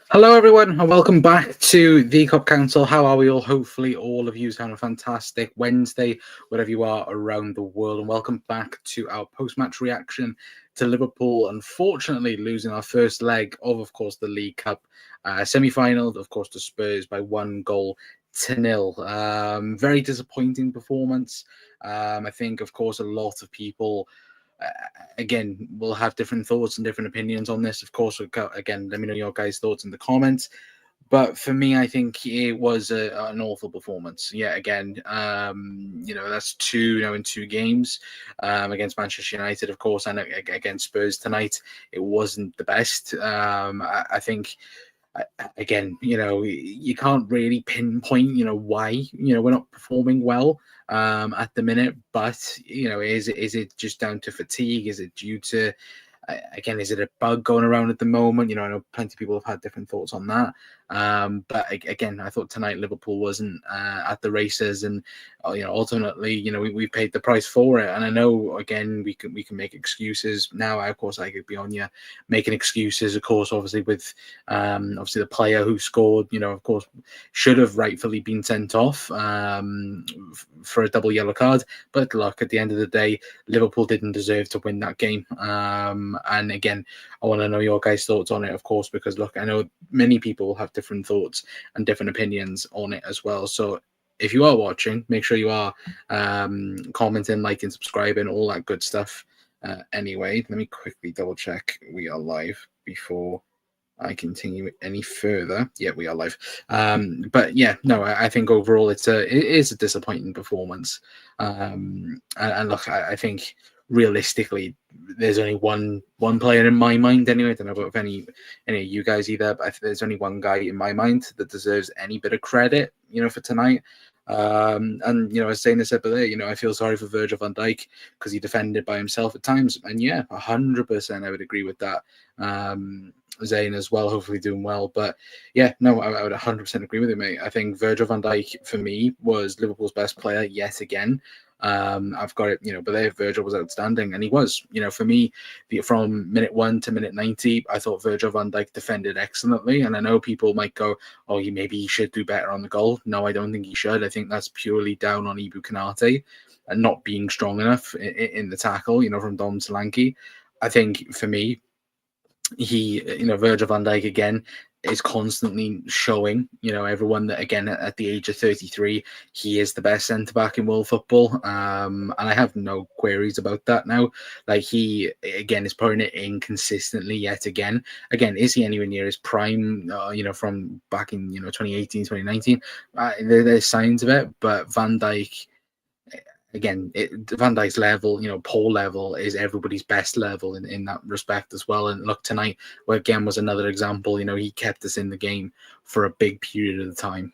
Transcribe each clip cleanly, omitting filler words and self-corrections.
Hello, everyone, and welcome back to the Cup Council. How are we all? Hopefully, all of you having a fantastic Wednesday, wherever you are around the world. And welcome back to our post-match reaction to Liverpool, unfortunately losing our first leg of course, the League Cup semi-final, of course, to Spurs by 1-0. Very disappointing performance. I think, of course, a lot of people again, we'll have different thoughts and different opinions on this. Of course, again, let me know your guys' thoughts in the comments. But for me, I think it was an awful performance. Yeah, again, that's two, in 2 games against Manchester United, of course, and against Spurs tonight. It wasn't the best. I think. Again, you can't really pinpoint, why, we're not performing well at the minute. But, is it just down to fatigue? Is it due to, again, is it a bug going around at the moment? I know plenty of people have had different thoughts on that. But again, I thought tonight Liverpool wasn't at the races, and ultimately, we paid the price for it. And I know, again, we can make excuses now. Of course, I could be on you making excuses. Of course, obviously with obviously the player who scored, of course, should have rightfully been sent off for a double yellow card. But look, at the end of the day, Liverpool didn't deserve to win that game. And again, I want to know your guys' thoughts on it, of course, because look, I know many people have different thoughts and different opinions on it as well. So if you are watching, make sure you are commenting, liking, subscribing, all that good stuff. Anyway, let me quickly double check we are live before I continue any further. Yeah, we are live. But yeah, no, I think overall it is a disappointing performance. And look, I think realistically, there's only one player in my mind anyway. I don't know about if any of you guys either, but I think there's only one guy in my mind that deserves any bit of credit, for tonight. And I was saying this up there, I feel sorry for Virgil van Dijk because he defended by himself at times, and yeah, 100% I would agree with that. Zayn as well, hopefully doing well, but yeah, no, I would 100% agree with you, mate. I think Virgil van Dijk for me was Liverpool's best player yet again. I've got it, but there Virgil was outstanding, and he was, for me, from minute 1 to minute 90, I thought Virgil van Dijk defended excellently. And I know people might go, oh, maybe he should do better on the goal. No, I don't think he should. I think that's purely down on Ibu Konate and not being strong enough in the tackle, from Dom Solanke. I think for me, Virgil van Dijk again is constantly showing, everyone that again at the age of 33, he is the best centre back in world football. And I have no queries about that now. Like he again is putting it in consistently yet again. Again, is he anywhere near his prime? From back in 2018, 2019, there's signs of it, but Van Dijk. Again, Van Dijk's level, Paul level is everybody's best level in that respect as well. And look, tonight, again, was another example. He kept us in the game for a big period of the time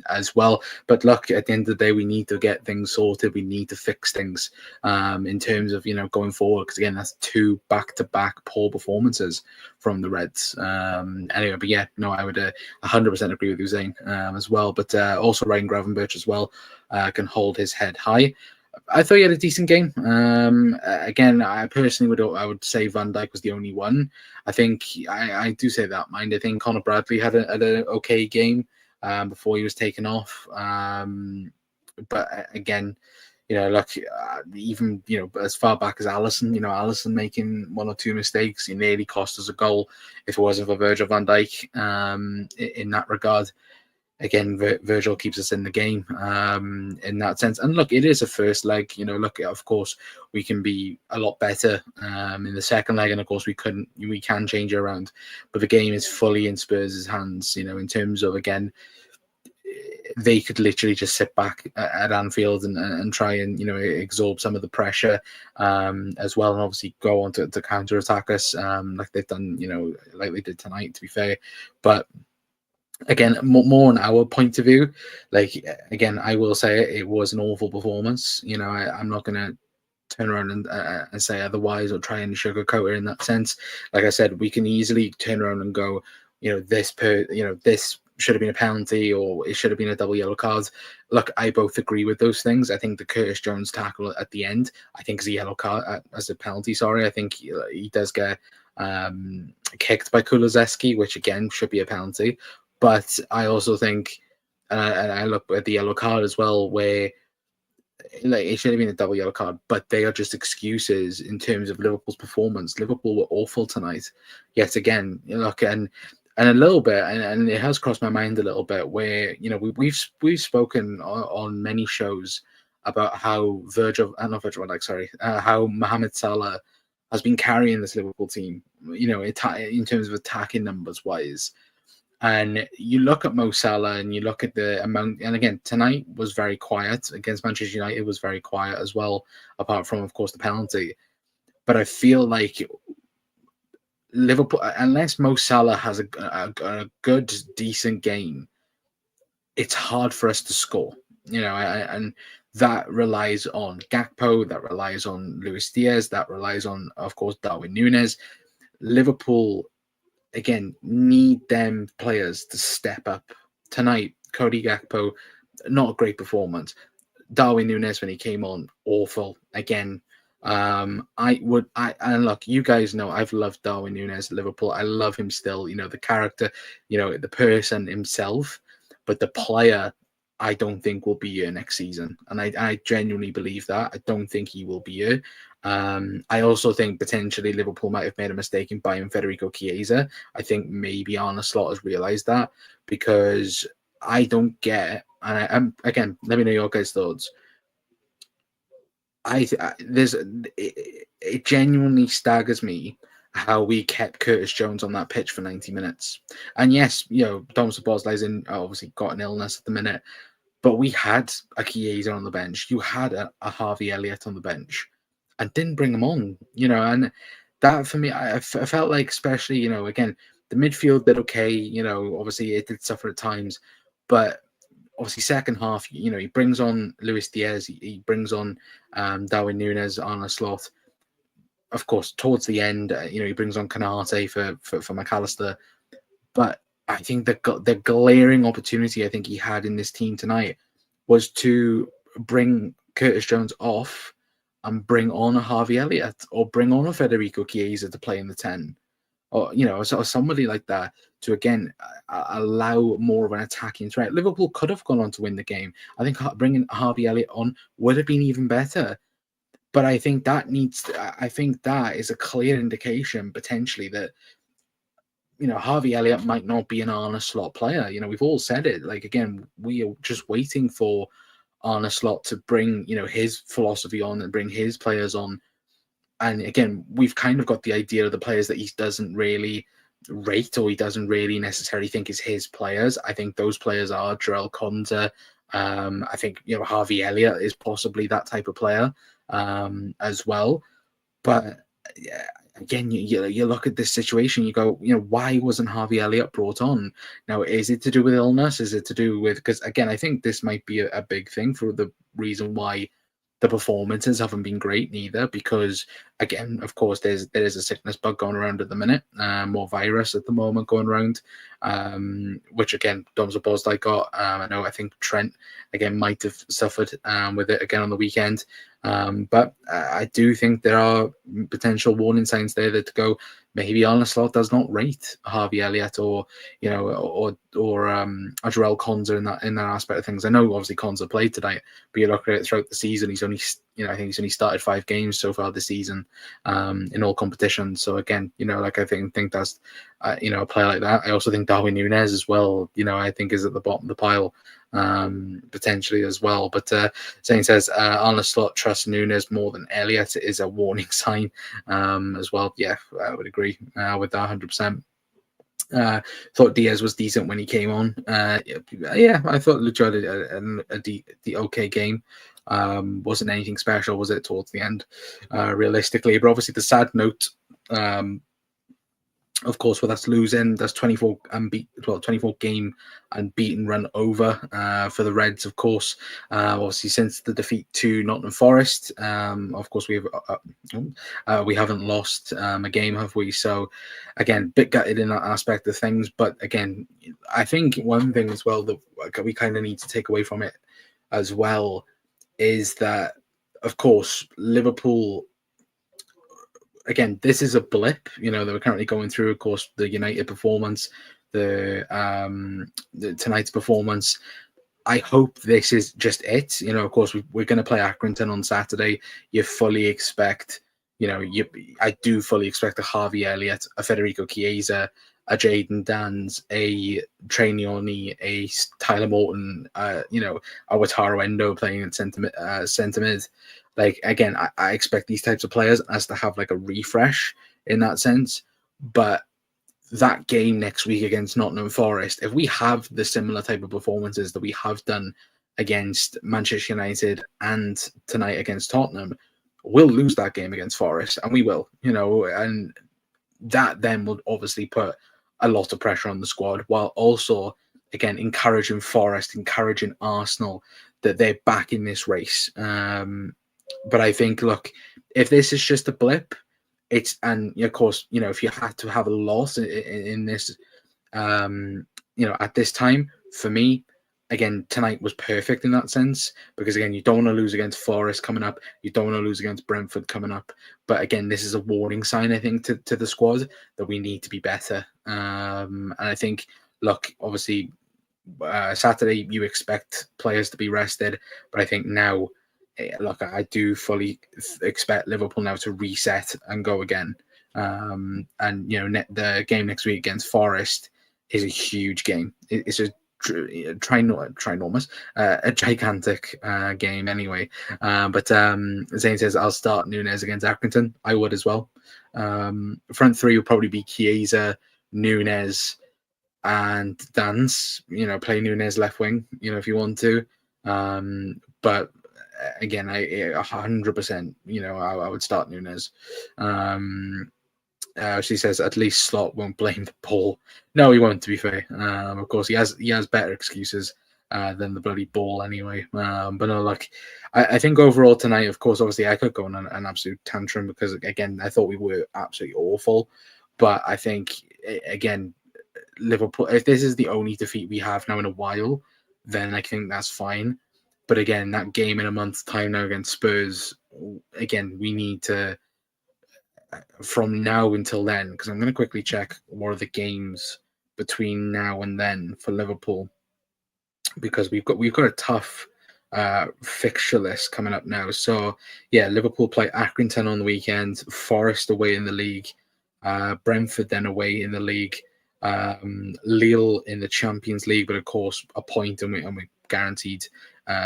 as well. But look, at the end of the day, we need to get things sorted. We need to fix things in terms of, going forward. Because again, that's 2 back-to-back poor performances from the Reds. Anyway, but yeah, no, I would 100% agree with you, Zane, as well. But also Ryan Gravenberch as well. Can hold his head high. I thought he had a decent game. Again, I personally would say Van Dijk was the only one. I think I do say that, mind. I think Conor Bradley had an okay game before he was taken off. But again, even as far back as Alisson, Alisson making 1 or 2 mistakes, he nearly cost us a goal if it wasn't for Virgil van Dijk in that regard. Again, Virgil keeps us in the game in that sense. And look, it is a first leg. Look, of course, we can be a lot better in the second leg, and of course, we can change it around. But the game is fully in Spurs' hands. In terms of, again, they could literally just sit back at Anfield and try and absorb some of the pressure as well, and obviously go on to counter attack us like they've done, like they did tonight. To be fair, but. Again, more on our point of view, like, again, I will say it was an awful performance. I'm not going to turn around and say otherwise or try and sugarcoat it in that sense. Like I said, we can easily turn around and go, this should have been a penalty or it should have been a double yellow card. Look, I both agree with those things. I think the Curtis Jones tackle at the end, I think is a yellow card as a penalty. Sorry, I think he does get kicked by Kulusevski, which again should be a penalty. But I also think, and I look at the yellow card as well, where like it should have been a double yellow card, but they are just excuses in terms of Liverpool's performance. Liverpool were awful tonight, yet again. Look, and a little bit, and it has crossed my mind a little bit, where we've spoken on many shows about how how Mohamed Salah has been carrying this Liverpool team. In terms of attacking numbers wise. And you look at Mo Salah and you look at the amount, and again, tonight was very quiet against Manchester United. It was very quiet as well, apart from, of course, the penalty. But I feel like Liverpool, unless Mo Salah has a good, decent game, it's hard for us to score. And that relies on Gakpo, that relies on Luis Diaz, that relies on, of course, Darwin Núñez. Liverpool, again, need them players to step up. Tonight, Cody Gakpo, not a great performance. Darwin Núñez, when he came on, awful. Again, and look, you guys know I've loved Darwin Núñez at Liverpool. I love him still, the character, the person himself, but the player, I don't think will be here next season. And I genuinely believe that. I don't think he will be here. I also think potentially Liverpool might have made a mistake in buying Federico Chiesa. I think maybe Arne Slot has realised that, because I don't get, and again, let me know your guys' thoughts. It genuinely staggers me how we kept Curtis Jones on that pitch for 90 minutes. And yes, Dom Szoboszlai's obviously got an illness at the minute, but we had a Chiesa on the bench. You had a Harvey Elliott on the bench and didn't bring him on, and that for me, I felt like, especially, again, the midfield did okay, obviously it did suffer at times, but obviously second half, he brings on Luis Diaz, he brings on Darwin Núñez, Arne Slot. Of course, towards the end, he brings on Canate for McAllister. But I think the glaring opportunity I think he had in this team tonight was to bring Curtis Jones off and bring on a Harvey Elliott or bring on a Federico Chiesa to play in the 10, or somebody like that, to again allow more of an attacking threat. Liverpool could have gone on to win the game. I think bringing Harvey Elliott on would have been even better. But I think that is a clear indication potentially that Harvey Elliott might not be an Arne Slot player. We've all said it. Like, again, we are just waiting for Arne Slot to bring his philosophy on and bring his players on. And again, we've kind of got the idea of the players that he doesn't really rate, or he doesn't really necessarily think is his players. I think those players are Jarell Konsa. I think Harvey Elliott is possibly that type of player as well. But yeah, again, you look at this situation, you go, why wasn't Harvey Elliott brought on? Now, is it to do with illness? Is it to do with, because again, I think this might be a big thing for the reason why the performances haven't been great neither, because again, of course, there is a sickness bug going around at the minute, more virus at the moment going around, which again, Dom Szoboszlai got. I think Trent again might have suffered with it again on the weekend. But I do think there are potential warning signs there that to go, maybe Arne Slot does not rate Harvey Elliott or Jarell Konsa in that aspect of things. I know obviously Konsa played tonight, but you look at it throughout the season, he's only I think he's only started 5 games so far this season in all competitions. So again, I think that's a player like that. I also think Darwin Núñez as well, I think is at the bottom of the pile potentially as well. But Zane says Arne Slot trusts Núñez more than Elliott is a warning sign as well. Yeah, I would agree with that 100%. Thought Diaz was decent when he came on. Yeah, I thought Lucho had the okay game. Wasn't anything special, was it, towards the end, realistically? But obviously, the sad note Of course, with us losing, that's 24 game unbeaten run over for the Reds. Of course, obviously since the defeat to Nottingham Forest, of course we haven't lost a game, have we? So again, bit gutted in that aspect of things. But again, I think one thing as well that we kind of need to take away from it as well is that, of course, Liverpool. Again, this is a blip, that we're currently going through. Of course, the United performance, the tonight's performance. I hope this is just it. Of course, we're going to play Accrington on Saturday. You fully expect, I do fully expect a Harvey Elliott, a Federico Chiesa, a Jaden Dans, a Trey Noni, a Tyler Morton, a Wataru Endo playing at centre mid. Like, again, I expect these types of players as to have like a refresh in that sense. But that game next week against Nottingham Forest, if we have the similar type of performances that we have done against Manchester United and tonight against Tottenham, we'll lose that game against Forest, and we will, and that then will obviously put a lot of pressure on the squad, while also, again, encouraging Forest, encouraging Arsenal that they're back in this race. But I think, look, if this is just a blip, and of course, if you had to have a loss in this, at this time, for me, again, tonight was perfect in that sense, because again, you don't want to lose against Forest coming up, you don't want to lose against Brentford coming up. But again, this is a warning sign, I think, to the squad that we need to be better. And I think, look, obviously, Saturday you expect players to be rested, but I think now, look, I do fully expect Liverpool now to reset and go again. And the game next week against Forest is a huge game. It's a trinormous, a gigantic game anyway. But Zane says I'll start Nunes against Accrington. I would as well. Front three will probably be Chiesa, Nunes, and Dance. Play Nunes left wing. If you want to. But again, I 100%. I would start Nunes. She says at least Slot won't blame the ball. No, he won't. To be fair, of course he has better excuses than the bloody ball anyway. But no, like I think overall tonight, of course, obviously I could go on an absolute tantrum because again I thought we were absolutely awful. But I think again, Liverpool, if this is the only defeat we have now in a while, then I think that's fine. But again, that game in a month's time now against Spurs, again, we need to, from now until then, because I'm going to quickly check what are the games between now and then for Liverpool, because we've got a tough fixture list coming up now. So yeah, Liverpool play Accrington on the weekend, Forest away in the league, Brentford then away in the league, Lille in the Champions League, but of course a point and we're guaranteed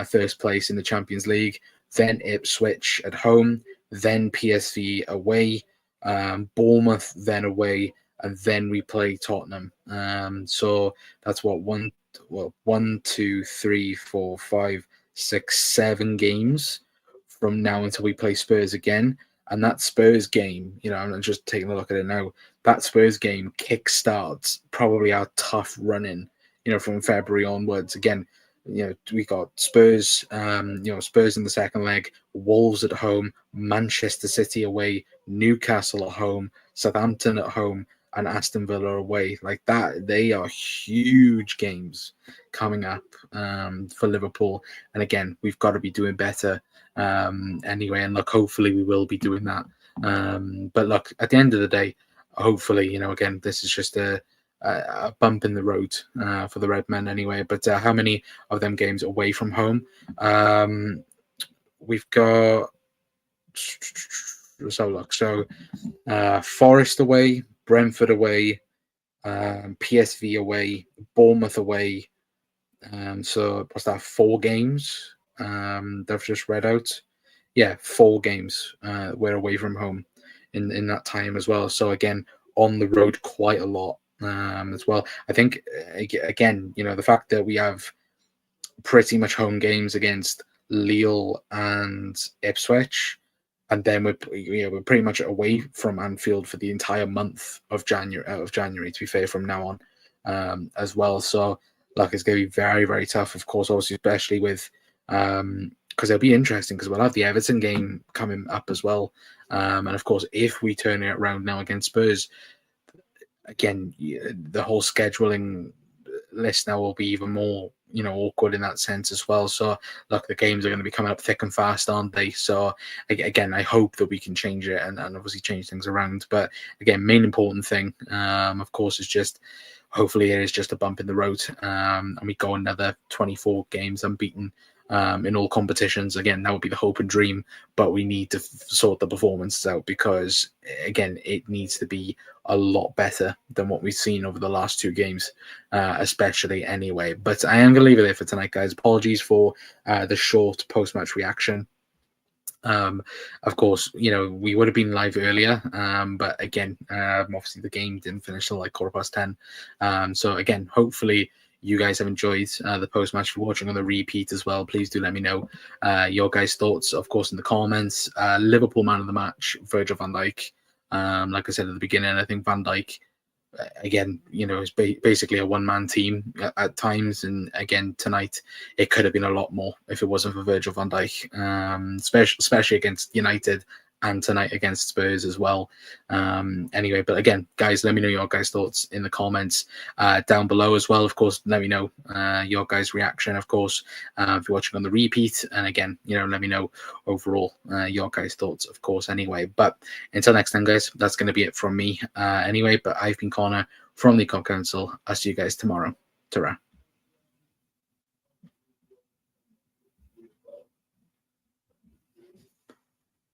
first place in the Champions League. Then Ipswich at home, then PSV away, Bournemouth then away, and then we play Tottenham. So that's what 1, 2, 3, 4, 5, 6, 7 games from now until we play Spurs again. And that Spurs game, I'm just taking a look at it now. That Spurs game kickstarts probably our tough running, from February onwards. Again, we got Spurs, Spurs in the second leg, Wolves at home, Manchester City away, Newcastle at home, Southampton at home, and Aston Villa away. Like that, they are huge games coming up for Liverpool. And again, we've got to be doing better anyway. And look, hopefully we will be doing that. But look, at the end of the day, hopefully, again, this is just a bump in the road for the Red Men anyway. But how many of them games away from home? We've got, let's have a look. So Forest away, Brentford away, PSV away, Bournemouth away. So what's that? 4 games they've just read out. Yeah, 4 games we're away from home in that time as well. So again, on the road quite a lot as well. I think again, the fact that we have pretty much home games against Lille and Ipswich, and then we're pretty much away from Anfield for the entire month of January. To be fair, from now on, as well. So, like, it's going to be very, very tough. Of course, obviously, especially with because it'll be interesting because we'll have the Everton game coming up as well, and of course, if we turn it around now against Spurs, again, the whole scheduling list now will be even more, awkward in that sense as well. So, look, the games are going to be coming up thick and fast, aren't they? So, again, I hope that we can change it and obviously change things around. But again, main important thing, of course, is just hopefully it is just a bump in the road, and we go another 24 games unbeaten. In all competitions. Again, that would be the hope and dream, but we need to sort the performances out because, again, it needs to be a lot better than what we've seen over the last two games, especially anyway. But I am going to leave it there for tonight, guys. Apologies for the short post-match reaction. Of course, we would have been live earlier, but again, obviously the game didn't finish till like 10:15. So again, hopefully you guys have enjoyed the post-match. If you're watching on the repeat as well, please do let me know your guys' thoughts, of course, in the comments. Liverpool man of the match, Virgil van Dijk. Like I said at the beginning, I think Van Dijk, again, is basically a one-man team at times. And again, tonight, it could have been a lot more if it wasn't for Virgil van Dijk, especially against United and tonight against Spurs as well. Anyway, but again, guys, let me know your guys' thoughts in the comments down below as well. Of course, let me know your guys' reaction, of course, if you're watching on the repeat. And again, let me know overall your guys' thoughts, of course, anyway. But until next time, guys, that's going to be it from me anyway. But I've been Connor from the Cop Council. I'll see you guys tomorrow. Ta-ra.